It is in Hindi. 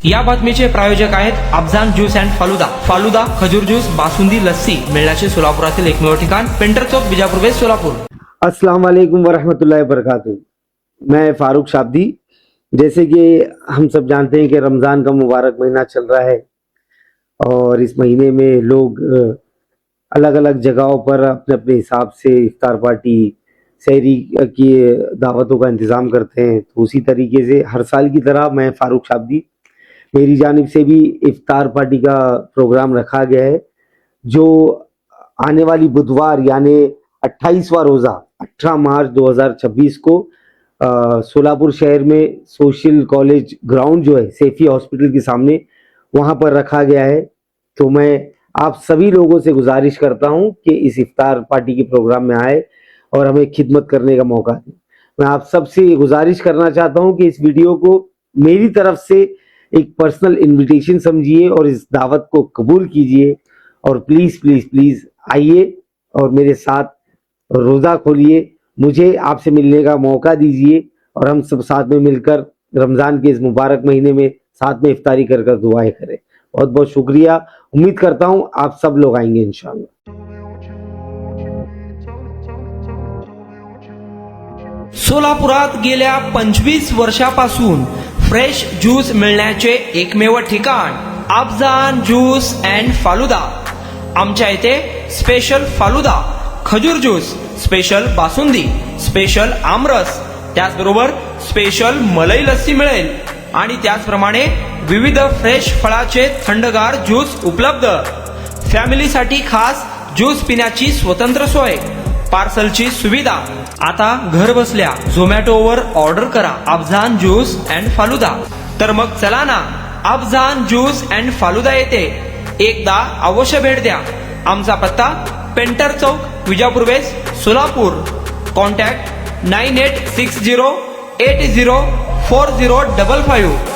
या बातमीचे प्रायोजक आहेत अफजान ज्यूस अँड फालुदा। फालुदा, खजूर ज्यूस, बासुंदी, लस्सी मिळण्याचे सोलापुरातील एकमेव ठिकाण, पेंटर चौक, बीजापुर वेस्ट, सोलापुर। अस्सलाम वालेकुम वरहमतुल्लाहि वबरकातुहू। मैं फारूक शाब्दी। जैसे कि हम सब जानते हैं कि रमज़ान का मुबारक महीना चल रहा है और इस महीने में लोग अलग अलग जगहों पर अपने अपने हिसाब से इफ्तार पार्टी, सहरी की दावतों का इंतज़ाम करते हैं। तो उसी तरीके से हर साल की तरह मैं फारूक शाब्दी, मेरी जानिब से भी इफ्तार पार्टी का प्रोग्राम रखा गया है, जो आने वाली बुधवार यानी 28वां रोज़ा 18 मार्च 2026 को सोलापुर शहर में सोशल कॉलेज ग्राउंड जो है सेफी हॉस्पिटल के सामने, वहाँ पर रखा गया है। तो मैं आप सभी लोगों से गुजारिश करता हूँ कि इस इफ्तार पार्टी के प्रोग्राम में आए और हमें खिदमत करने का मौका दें। मैं आप सबसे गुजारिश करना चाहता हूँ कि इस वीडियो को मेरी तरफ से एक पर्सनल इन्विटेशन समझिए और इस दावत को कबूल कीजिए और प्लीज़ प्लीज़ प्लीज़ आइए और मेरे साथ रोज़ा खोलिए, मुझे आपसे मिलने का मौका दीजिए और हम सब साथ में मिलकर रमज़ान के इस मुबारक महीने में साथ में इफ्तारी कर कर दुआएं करें। बहुत बहुत शुक्रिया। उम्मीद करता हूँ आप सब लोग आएंगे इंशाअल्लाह। सोलापुरात गेल्या 25 वर्षापासून फ्रेश ज्यूस मिळण्याचे एकमेव ठिकाण अफजान ज्यूस अँड फालुदा। आमच्या इथे स्पेशल फालुदा, खजूर ज्यूस, स्पेशल बासुंदी, स्पेशल आमरस, त्याचबरोबर स्पेशल मलाई लस्सी मिळेल आणि त्याचप्रमाणे विविध फ्रेश फळाचे थंडगार ज्यूस उपलब्ध। फॅमिलीसाठी खास ज्यूस पिण्याची स्वतंत्र सोय, पार्सलची सुविधा। आता घर बसल्या झोमॅटोवर ऑर्डर करा अफजान ज्यूस अँड फालुदा। तर मग चला ना अफजान ज्यूस अँड फालुदा येथे एकदा अवश्य भेट द्या। आमचा पत्ता पेंटर चौक, बीजापुर वेस्ट, सोलापूर। कॉन्टॅक्ट 9860804055।